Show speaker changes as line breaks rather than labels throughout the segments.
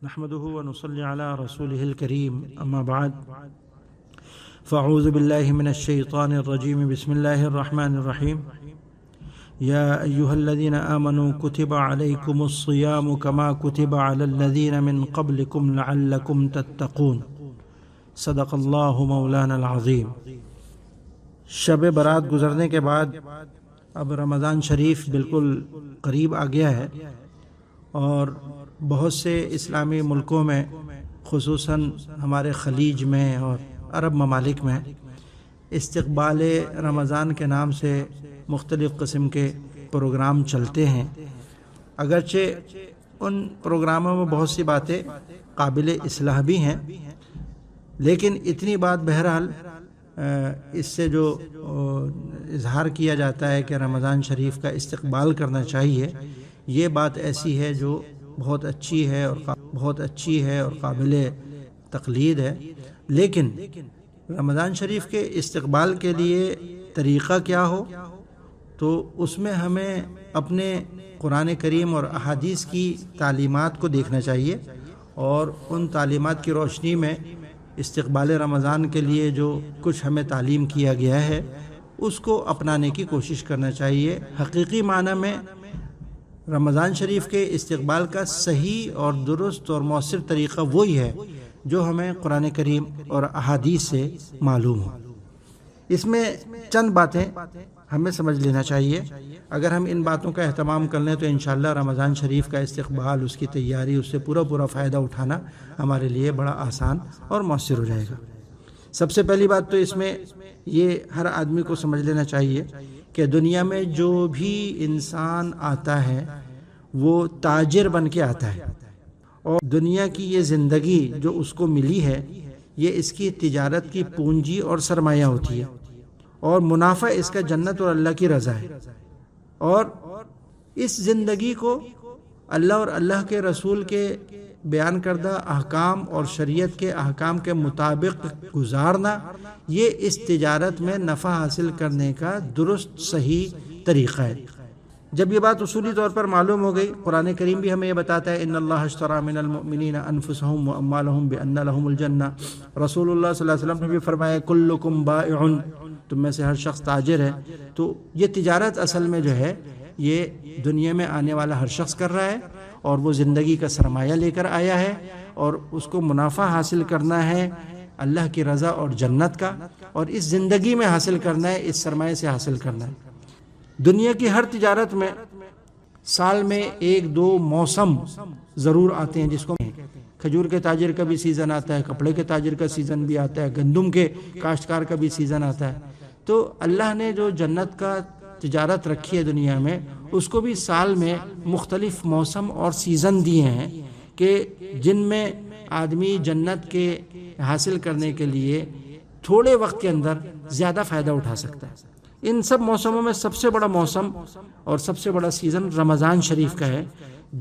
نحمده ونصلي على رسوله الكريم أما بعد فأعوذ بالله من الشيطان الرجيم بسم الله الرحمن الرحيم يا أيها الذين آمنوا كتب عليكم الصيام كما كتب على الذين من قبلكم لعلكم تتقون صدق اللہ مولانا العظیم۔ شب برات گزرنے کے بعد اب رمضان شریف بالکل قریب آ گیا ہے، اور بہت سے اسلامی ملکوں میں خصوصاً ہمارے خلیج میں اور عرب ممالک میں استقبال رمضان کے نام سے مختلف قسم کے پروگرام چلتے ہیں۔ اگرچہ ان پروگراموں میں بہت سی باتیں قابل اصلاح بھی ہیں، لیکن اتنی بات بہرحال اس سے جو اظہار کیا جاتا ہے کہ رمضان شریف کا استقبال کرنا چاہیے، یہ بات ایسی ہے جو بہت اچھی ہے اور قابل تقلید ہے۔ لیکن رمضان شریف کے استقبال کے لیے طریقہ کیا ہو، تو اس میں ہمیں اپنے قرآن کریم اور احادیث کی تعلیمات کو دیکھنا چاہیے، اور ان تعلیمات کی روشنی میں استقبال رمضان کے لیے جو کچھ ہمیں تعلیم کیا گیا ہے اس کو اپنانے کی کوشش کرنا چاہیے۔ حقیقی معنی میں رمضان شریف کے استقبال کا صحیح اور درست اور مؤثر طریقہ وہی ہے جو ہمیں قرآن کریم اور احادیث سے معلوم ہو۔ اس میں چند باتیں ہمیں سمجھ لینا چاہیے۔ اگر ہم ان باتوں کا اہتمام کر لیں تو انشاءاللہ رمضان شریف کا استقبال، اس کی تیاری، اس سے پورا فائدہ اٹھانا ہمارے لیے بڑا آسان اور مؤثر ہو جائے گا۔ سب سے پہلی بات تو اس میں یہ ہر آدمی کو سمجھ لینا چاہیے کہ دنیا میں جو بھی انسان آتا ہے وہ تاجر بن کے آتا ہے، اور دنیا کی یہ زندگی جو اس کو ملی ہے یہ اس کی تجارت کی پونجی اور سرمایہ ہوتی ہے، اور منافع اس کا جنت اور اللہ کی رضا ہے۔ اور اس زندگی کو اللہ اور اللہ کے رسول کے بیان کردہ احکام اور شریعت کے احکام کے مطابق گزارنا، یہ اس تجارت میں نفع حاصل کرنے کا درست صحیح طریقہ ہے۔ جب یہ بات اصولی طور پر معلوم ہو گئی، قرآن کریم بھی ہمیں یہ بتاتا ہے ان اللہ اشتری من المؤمنین انفسهم واموالهم بان لهم الجنہ۔ رسول اللہ صلی اللہ علیہ وسلم نے بھی فرمایا کلکم بائع، تم میں سے ہر شخص تاجر ہے۔ تو یہ تجارت اصل میں جو ہے یہ دنیا میں آنے والا ہر شخص کر رہا ہے، اور وہ زندگی کا سرمایہ لے کر آیا ہے، اور اس کو منافع حاصل کرنا ہے اللہ کی رضا اور جنت کا، اور اس زندگی میں حاصل کرنا ہے، اس سرمایہ سے حاصل کرنا ہے۔ دنیا کی ہر تجارت میں سال میں 1-2 موسم ضرور آتے ہیں، جس کو کھجور کے تاجر کا بھی سیزن آتا ہے، کپڑے کے تاجر کا سیزن بھی آتا ہے، گندم کے کاشتکار کا بھی سیزن آتا ہے۔ تو اللہ نے جو جنت کا تجارت رکھی ہے دنیا میں، اس کو بھی سال میں مختلف موسم اور سیزن دیے ہیں کہ جن میں آدمی جنت کے حاصل کرنے کے لیے تھوڑے وقت کے اندر زیادہ فائدہ اٹھا سکتا ہے۔ ان سب موسموں میں سب سے بڑا موسم اور سب سے بڑا سیزن رمضان شریف کا ہے،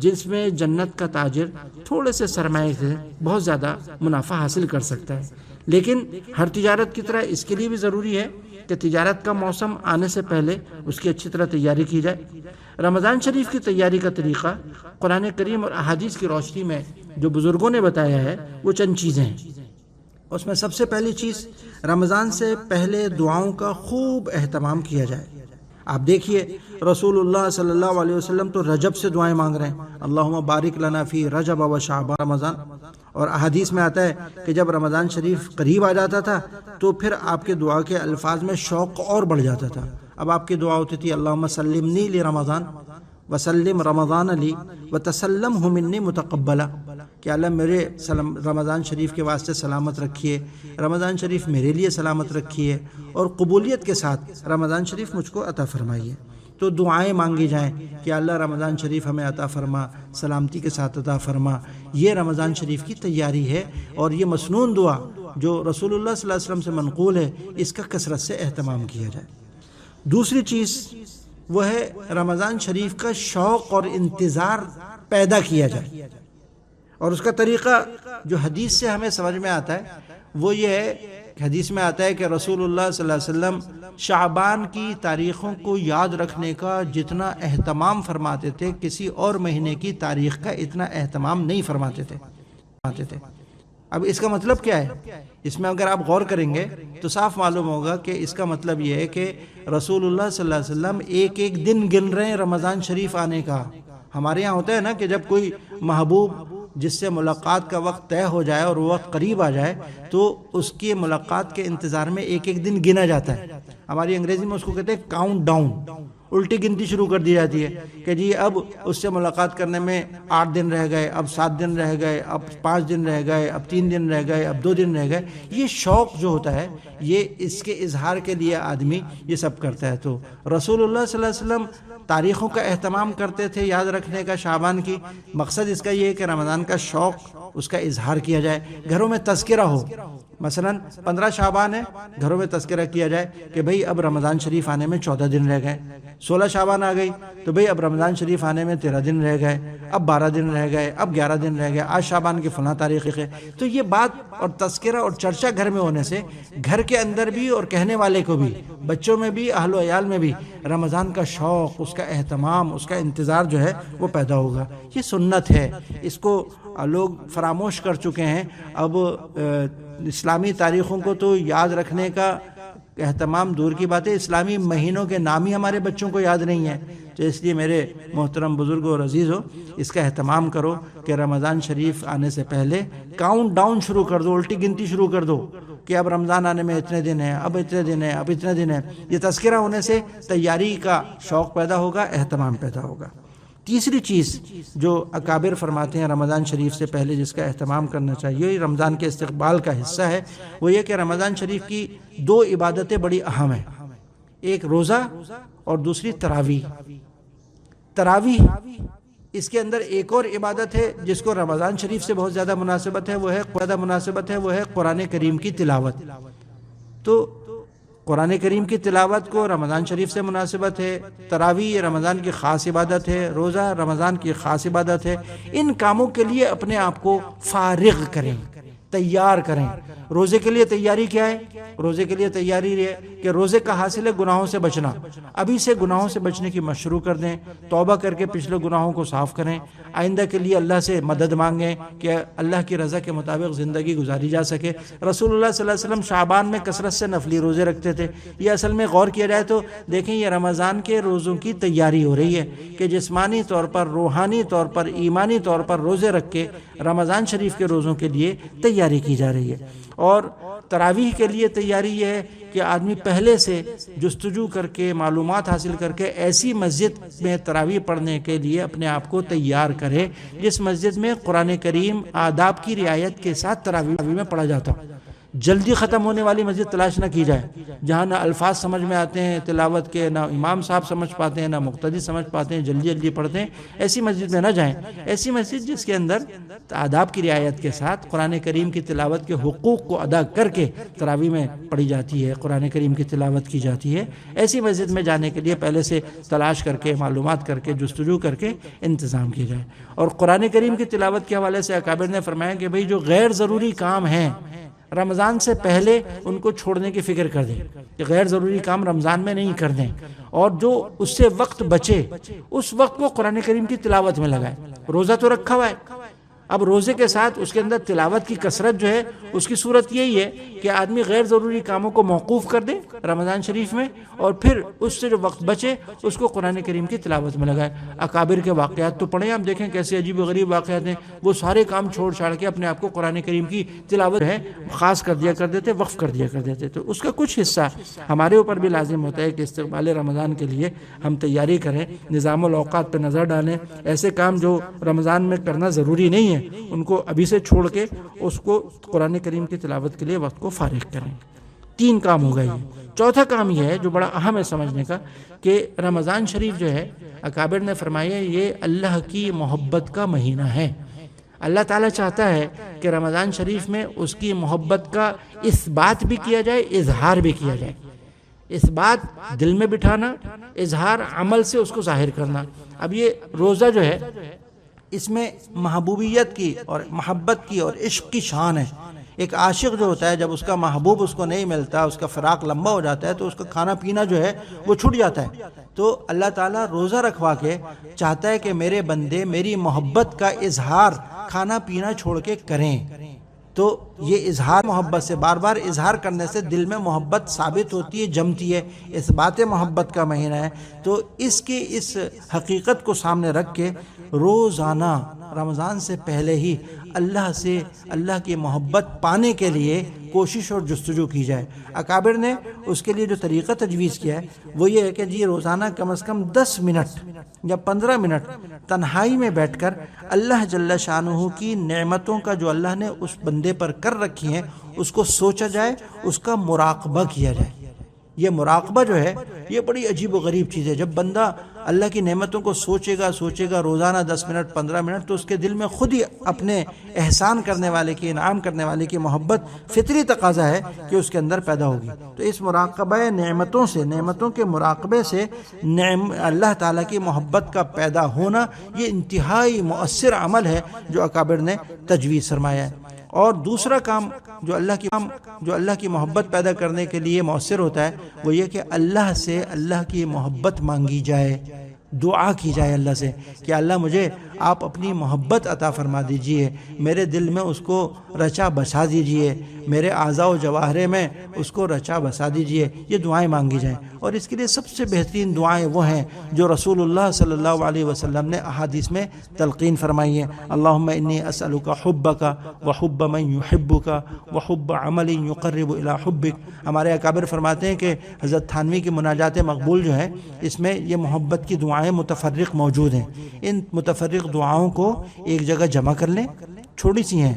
جس میں جنت کا تاجر تھوڑے سے سرمایہ سے بہت زیادہ منافع حاصل کر سکتا ہے۔ لیکن ہر تجارت کی طرح اس کے لیے بھی ضروری ہے کہ تجارت کا موسم آنے سے پہلے اس کی اچھی طرح تیاری کی جائے۔ رمضان شریف کی تیاری کا طریقہ قرآن کریم اور احادیث کی روشنی میں جو بزرگوں نے بتایا ہے وہ چند چیزیں ہیں۔ اس میں سب سے پہلی چیز، رمضان سے پہلے دعاؤں کا خوب اہتمام کیا جائے۔ آپ دیکھیے رسول اللہ صلی اللہ علیہ وسلم تو رجب سے دعائیں مانگ رہے ہیں، اللہم بارک لنا فی رجب و شعبان رمضان، اور احادیث میں آتا ہے کہ جب رمضان شریف قریب آ جاتا تھا تو پھر آپ کے دعا کے الفاظ میں شوق اور بڑھ جاتا تھا۔ اب آپ کی دعا ہوتی تھی اللہم سلمنی لرمضان وسلم رمضان لی وتسلمہ منی متقبلا، کہ اللہ میرے رمضان شریف کے واسطے سلامت رکھیے، رمضان شریف میرے لیے سلامت رکھیے، اور قبولیت کے ساتھ رمضان شریف مجھ کو عطا فرمائیے۔ تو دعائیں مانگی جائیں کہ اللہ رمضان شریف ہمیں عطا فرما، سلامتی کے ساتھ عطا فرما۔ یہ رمضان شریف کی تیاری ہے، اور یہ مسنون دعا جو رسول اللہ صلی اللہ علیہ وسلم سے منقول ہے، اس کا کثرت سے اہتمام کیا جائے۔ دوسری چیز وہ ہے رمضان شریف کا شوق اور انتظار پیدا کیا جائے، اور اس کا طریقہ جو حدیث سے ہمیں سمجھ میں آتا ہے وہ یہ ہے، حدیث میں آتا ہے کہ رسول اللہ صلی اللہ علیہ وسلم شعبان کی تاریخوں کو یاد رکھنے کا جتنا اہتمام فرماتے تھے، کسی اور مہینے کی تاریخ کا اتنا اہتمام نہیں فرماتے تھے۔ فرماتے تھے۔ اب اس کا مطلب کیا ہے؟ اس میں اگر آپ غور کریں گے تو صاف معلوم ہوگا کہ اس کا مطلب یہ ہے کہ رسول اللہ صلی اللہ علیہ وسلم ایک ایک دن گن رہے ہیں رمضان شریف آنے کا۔ ہمارے یہاں ہوتا ہے نا کہ جب کوئی محبوب جس سے ملاقات کا وقت طے ہو جائے اور وہ وقت قریب آ جائے تو اس کی ملاقات کے انتظار میں ایک ایک دن گنا جاتا ہے۔ ہماری انگریزی میں اس کو کہتے ہیں کاؤنٹ ڈاؤن، الٹی گنتی شروع کر دی جاتی ہے کہ جی اب اس سے ملاقات کرنے میں 8 دن رہ گئے، اب 7 دن رہ گئے، اب 5 دن رہ گئے، اب 3 دن رہ گئے، اب 2 دن رہ گئے۔ یہ شوق جو ہوتا ہے یہ اس کے اظہار کے لیے آدمی یہ سب کرتا ہے۔ تو رسول اللہ صلی اللہ علیہ وسلم تاریخوں کا اہتمام کرتے تھے یاد رکھنے کا، شعبان کی۔ مقصد اس کا یہ ہے کہ رمضان کا شوق اس کا اظہار کیا جائے، گھروں میں تذکرہ ہو۔ مثلا 15 شعبان ہے، گھروں میں تذکرہ کیا جائے کہ بھئی اب رمضان شریف آنے میں 14 دن رہ گئے۔ 16 شعبان آ گئی تو بھئی اب رمضان شریف آنے میں 13 دن رہ گئے، اب 12 دن رہ گئے، اب 11 دن رہ گئے، آج شعبان کی فلاں تاریخ ہے۔ تو یہ بات اور تذکرہ اور چرچا گھر میں ہونے سے گھر کے اندر بھی اور کہنے والے کو بھی، بچوں میں بھی، اہل و عیال میں بھی رمضان کا شوق، اس کا اہتمام، اس کا انتظار جو ہے وہ پیدا ہوگا۔ یہ سنت ہے، اس کو لوگ فراموش کر چکے ہیں۔ اب اسلامی تاریخوں کو تو یاد رکھنے کا اہتمام دور کی بات ہے، اسلامی مہینوں کے نام ہی ہمارے بچوں کو یاد نہیں ہے۔ تو اس لیے میرے محترم بزرگوں اور عزیزوں، اس کا اہتمام کرو کہ رمضان شریف آنے سے پہلے کاؤنٹ ڈاؤن شروع کر دو، الٹی گنتی شروع کر دو کہ اب رمضان آنے میں اتنے دن ہیں، اب اتنے دن ہیں، اب اتنے دن ہیں۔ یہ تذکرہ ہونے سے تیاری کا شوق پیدا ہوگا، اہتمام پیدا ہوگا۔ تیسری چیز جو اکابر فرماتے ہیں رمضان شریف سے پہلے جس کا اہتمام کرنا چاہیے، یہ رمضان کے استقبال کا حصہ ہے، وہ یہ کہ رمضان شریف کی 2 عبادتیں بڑی اہم ہیں، ایک روزہ اور دوسری تراویح۔ تراویح اس کے اندر ایک اور عبادت ہے جس کو رمضان شریف سے بہت زیادہ مناسبت ہے، وہ ہے قرآن کریم کی تلاوت۔ تو قرآن کریم کی تلاوت کو رمضان شریف سے مناسبت ہے، تراویح رمضان کی خاص عبادت ہے، روزہ رمضان کی خاص عبادت ہے۔ ان کاموں کے لیے اپنے آپ کو فارغ کریں، تیار کریں۔ روزے کے لیے تیاری کیا ہے؟ روزے کے لیے تیاری یہ ہے کہ روزے کا حاصل ہے گناہوں سے بچنا۔ ابھی سے گناہوں سے بچنے کی مشروع کر دیں، توبہ کر کے پچھلے گناہوں کو صاف کریں، آئندہ کے لیے اللہ سے مدد مانگیں کہ اللہ کی رضا کے مطابق زندگی گزاری جا سکے۔ رسول اللہ صلی اللہ علیہ وسلم شعبان میں کثرت سے نفلی روزے رکھتے تھے۔ یہ اصل میں غور کیا جائے تو دیکھیں یہ رمضان کے روزوں کی تیاری ہو رہی ہے کہ جسمانی طور پر، روحانی طور پر، ایمانی طور پر روزے رکھ کے رمضان شریف کے روزوں کے لیے تیاری کی جا رہی ہے۔ اور تراویح کے لیے تیاری یہ ہے کہ آدمی پہلے سے جستجو کر کے، معلومات حاصل کر کے ایسی مسجد میں تراویح پڑھنے کے لیے اپنے آپ کو تیار کرے جس مسجد میں قرآن کریم آداب کی رعایت کے ساتھ تراویح میں پڑھا جاتا۔ جلدی ختم ہونے والی مسجد تلاش نہ کی جائے جہاں نہ الفاظ سمجھ میں آتے ہیں تلاوت کے، نہ امام صاحب سمجھ پاتے ہیں، نہ مقتدی سمجھ پاتے ہیں، جلدی جلدی پڑھتے ہیں۔ ایسی مسجد میں نہ جائیں۔ ایسی مسجد جس کے اندر آداب کی رعایت کے ساتھ قرآن کریم کی تلاوت کے حقوق کو ادا کر کے تراویح میں پڑھی جاتی ہے، قرآن کریم کی تلاوت کی جاتی ہے، ایسی مسجد میں جانے کے لیے پہلے سے تلاش کر کے، معلومات کر کے، جستجو کر کے انتظام کیا جائے۔ اور قرآن کریم کی تلاوت کے حوالے سے اکابر نے فرمایا کہ بھئی جو غیر ضروری کام ہیں رمضان سے پہلے ان کو چھوڑنے کی فکر کر دیں، کہ غیر ضروری کام رمضان میں نہیں کر دیں، اور جو اس سے وقت بچے اس وقت کو قرآن کریم کی تلاوت میں لگائیں۔ روزہ تو رکھا ہوا ہے، اب روزے کے ساتھ اس کے اندر تلاوت کی کثرت جو ہے اس کی صورت یہی ہے کہ آدمی غیر ضروری کاموں کو موقوف کر دے رمضان شریف میں، اور پھر اس سے جو وقت بچے اس کو قرآن کریم کی تلاوت میں لگائے۔ اکابر کے واقعات تو پڑھیں، آپ دیکھیں کیسے عجیب و غریب واقعات ہیں۔ وہ سارے کام چھوڑ چھاڑ کے اپنے آپ کو قرآن کریم کی تلاوت ہے خاص کر دیا کر دیتے، وقف کر دیا کر دیتے۔ تو اس کا کچھ حصہ ہمارے اوپر بھی لازم ہوتا ہے کہ استقبال رمضان کے لیے ہم تیاری کریں، نظام الاوقات پہ نظر ڈالیں، ایسے کام جو رمضان میں کرنا ضروری نہیں ہے ان کو ابھی سے چھوڑ کے اس کو قرآن کریم کی تلاوت کے لیے وقت کو فارغ کریں۔ 3 کام ہو گئے۔ چوتھا کام یہ ہے جو بڑا اہم ہے سمجھنے کا، کہ رمضان شریف جو ہے اکابر نے فرمایا یہ اللہ کی محبت کا مہینہ ہے۔ اللہ تعالیٰ چاہتا ہے کہ رمضان شریف میں اس کی محبت کا اس بات بھی کیا جائے، اظہار بھی کیا جائے۔ اس بات دل میں بٹھانا، اظہار عمل سے اس کو ظاہر کرنا۔ اب یہ روزہ جو ہے اس میں محبوبیت کی اور محبت کی اور عشق کی شان ہے۔ ایک عاشق جو ہوتا ہے جب اس کا محبوب اس کو نہیں ملتا، اس کا فراق لمبا ہو جاتا ہے تو اس کا کھانا پینا جو ہے وہ چھوٹ جاتا ہے۔ تو اللہ تعالیٰ روزہ رکھوا کے چاہتا ہے کہ میرے بندے میری محبت کا اظہار کھانا پینا چھوڑ کے کریں۔ تو یہ اظہار محبت سے، بار بار اظہار کرنے سے دل میں محبت ثابت ہوتی ہے، جمتی ہے، اس بات محبت کا مہینہ ہے۔ تو اس حقیقت کو سامنے رکھ کے روزانہ رمضان سے پہلے ہی اللہ سے اللہ کی محبت پانے کے لیے کوشش اور جستجو کی جائے۔ اکابر نے اس کے لیے جو طریقہ تجویز کیا ہے وہ یہ ہے کہ جی روزانہ کم از کم 10 منٹ یا 15 منٹ تنہائی میں بیٹھ کر اللہ جل شانہ کی نعمتوں کا جو اللہ نے اس بندے پر کر رکھی ہیں اس کو سوچا جائے، اس کا مراقبہ کیا جائے۔ یہ مراقبہ جو ہے یہ بڑی عجیب و غریب چیز ہے۔ جب بندہ اللہ کی نعمتوں کو سوچے گا روزانہ 10 منٹ 15 منٹ، تو اس کے دل میں خود ہی اپنے احسان کرنے والے کی، انعام کرنے والے کی محبت فطری تقاضا ہے کہ اس کے اندر پیدا ہوگی۔ تو اس مراقبہ نعمتوں سے، نعمتوں کے مراقبے سے اللہ تعالیٰ کی محبت کا پیدا ہونا یہ انتہائی مؤثر عمل ہے جو اکابر نے تجویز فرمایا ہے۔ اور دوسرا کام جو اللہ کی محبت پیدا کرنے کے لیے مؤثر ہوتا ہے وہ یہ کہ اللہ سے اللہ کی محبت مانگی جائے، دعا کی جائے اللہ سے کہ اللہ مجھے آپ اپنی محبت عطا فرما دیجئے، میرے دل میں اس کو رچا بسا دیجئے، میرے اعضاء و جواہرے میں اس کو رچا بسا دیجئے۔ یہ دعائیں مانگی جائیں، اور اس کے لیے سب سے بہترین دعائیں وہ ہیں جو رسول اللہ صلی اللہ علیہ وسلم نے احادیث میں تلقین فرمائی ہیں۔ اللہم انی اسألک حبک وحب من یحبک وحب عمل یقرب الی حبک۔ ہمارے اکابر فرماتے ہیں کہ حضرت تھانوی کی مناجات مقبول جو ہے اس میں یہ محبت کی دعائیں متفرق موجود ہیں۔ ان متفرق دعاؤں کو ایک جگہ جمع کر لیں، چھوٹی سی ہیں،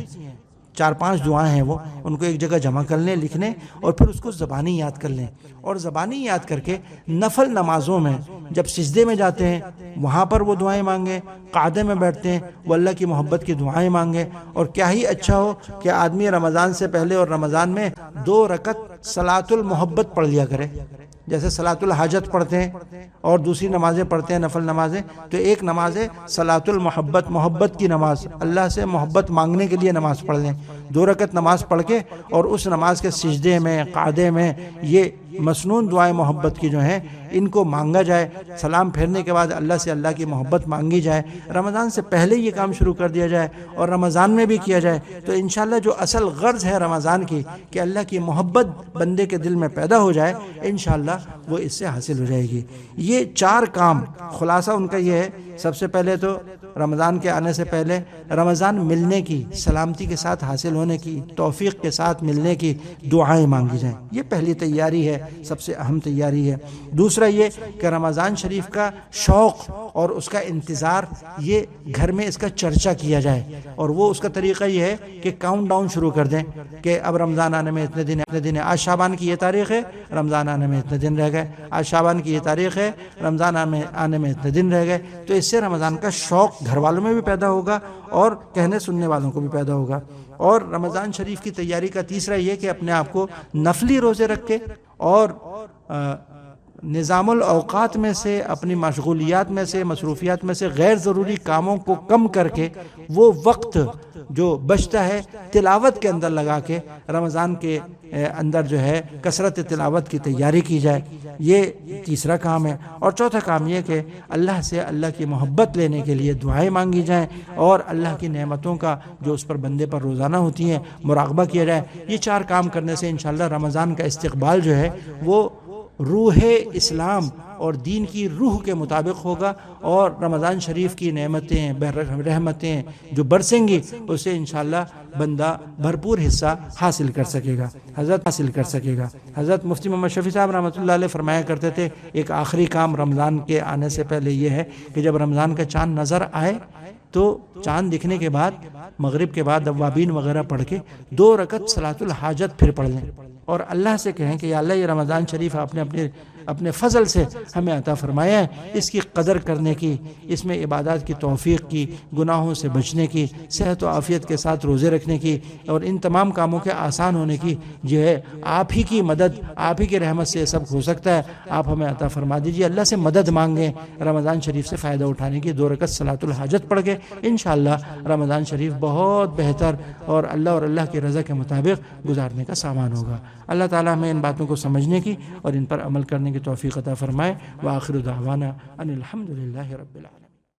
4-5 دعائیں ہیں وہ، ان کو ایک جگہ جمع کر لیں، لکھ لیں، اور پھر اس کو زبانی یاد کر لیں، اور زبانی یاد کر کے نفل نمازوں میں جب سجدے میں جاتے ہیں وہاں پر وہ دعائیں مانگیں، قعدے میں بیٹھتے ہیں وہ اللہ کی محبت کی دعائیں مانگیں۔ اور کیا ہی اچھا ہو کہ آدمی رمضان سے پہلے اور رمضان میں 2 رکعت صلاۃ المحبت پڑھ لیا کرے، جیسے صلاۃ الحاجت پڑھتے ہیں اور دوسری نمازیں پڑھتے ہیں نفل نمازیں، تو ایک نماز ہے صلاۃ المحبت، محبت کی نماز، اللہ سے محبت مانگنے کے لیے نماز پڑھ لیں۔ 2 رکعت نماز پڑھ کے اور اس نماز کے سجدے میں، قعدے میں یہ مسنون دعائیں محبت کی جو ہیں ان کو مانگا جائے۔ سلام پھیرنے کے بعد اللہ سے اللہ کی محبت مانگی جائے۔ رمضان سے پہلے یہ کام شروع کر دیا جائے اور رمضان میں بھی کیا جائے تو انشاءاللہ جو اصل غرض ہے رمضان کی کہ اللہ کی محبت بندے کے دل میں پیدا ہو جائے، انشاءاللہ وہ اس سے حاصل ہو جائے گی۔ یہ 4 کام خلاصہ ان کا یہ ہے۔ سب سے پہلے تو رمضان کے آنے سے پہلے رمضان ملنے کی، سلامتی کے ساتھ حاصل ہونے کی، توفیق کے ساتھ ملنے کی دعائیں مانگی جائیں، یہ پہلی تیاری ہے، سب سے اہم تیاری ہے۔ دوسرا یہ کہ رمضان شریف کا شوق اور اس کا انتظار یہ گھر میں اس کا چرچا کیا جائے، اور وہ اس کا طریقہ یہ ہے کہ کاؤنٹ ڈاؤن شروع کر دیں کہ اب رمضان آنے میں اتنے دن ہے، آج شعبان کی یہ تاریخ ہے، رمضان آنے میں اتنے دن رہ گئے، آج شعبان کی یہ تاریخ ہے، رمضان آنے میں اتنے دن رہ گئے۔ تو اس سے رمضان کا شوق گھر والوں میں بھی پیدا ہوگا اور کہنے سننے والوں کو بھی پیدا ہوگا۔ اور رمضان شریف کی تیاری کا تیسرا یہ کہ اپنے آپ کو نفلی روزے رکھے اور نظام الاوقات میں سے، اپنی مشغولیات میں سے، مصروفیات میں سے غیر ضروری کاموں کو کم کر کے وہ وقت جو بچتا ہے تلاوت کے اندر لگا کے رمضان کے اندر جو ہے کثرت تلاوت کی تیاری کی جائے، یہ تیسرا کام ہے۔ اور چوتھا کام یہ کہ اللہ سے اللہ کی محبت لینے کے لیے دعائیں مانگی جائیں اور اللہ کی نعمتوں کا جو اس پر بندے پر روزانہ ہوتی ہیں مراقبہ کیا جائے۔ یہ 4 کام کرنے سے انشاءاللہ رمضان کا استقبال جو ہے وہ روح اسلام اور دین کی روح کے مطابق ہوگا، اور رمضان شریف کی نعمتیں، رحمتیں جو برسیں گی اس سے انشاءاللہ بندہ بھرپور حصہ حاصل کر سکے گا، حضرت مفتی محمد شفیع صاحب رحمۃ اللہ علیہ فرمایا کرتے تھے ایک آخری کام رمضان کے آنے سے پہلے یہ ہے کہ جب رمضان کا چاند نظر آئے تو چاند دکھنے کے بعد مغرب کے بعد اوابین وغیرہ پڑھ کے 2 رکعت صلاۃ الحاجت پھر پڑھ لیں اور اللہ سے کہیں کہ یا اللہ یہ رمضان شریف آپ نے اپنے فضل سے ہمیں عطا فرمایا ہے، اس کی قدر کرنے کی، اس میں عبادات کی توفیق کی، گناہوں سے بچنے کی، صحت و عافیت کے ساتھ روزے رکھنے کی، اور ان تمام کاموں کے آسان ہونے کی جو ہے آپ ہی کی مدد، آپ ہی کی رحمت سے یہ سب ہو سکتا ہے۔ آپ ہمیں عطا فرما دیجیے، اللہ سے مدد مانگیں، رمضان شریف سے فائدہ اٹھانے کی 2 رکعت صلاۃ الحاجت پڑھ کے انشاءاللہ رمضان شریف بہت بہتر اور اللہ کی رضا کے مطابق گزارنے کا سامان ہوگا۔ اللہ تعالیٰ ہمیں ان باتوں کو سمجھنے کی اور ان پر عمل کرنے کی توفیق عطا فرمائے۔ وآخر دعوانا ان الحمد للہ رب العالمین۔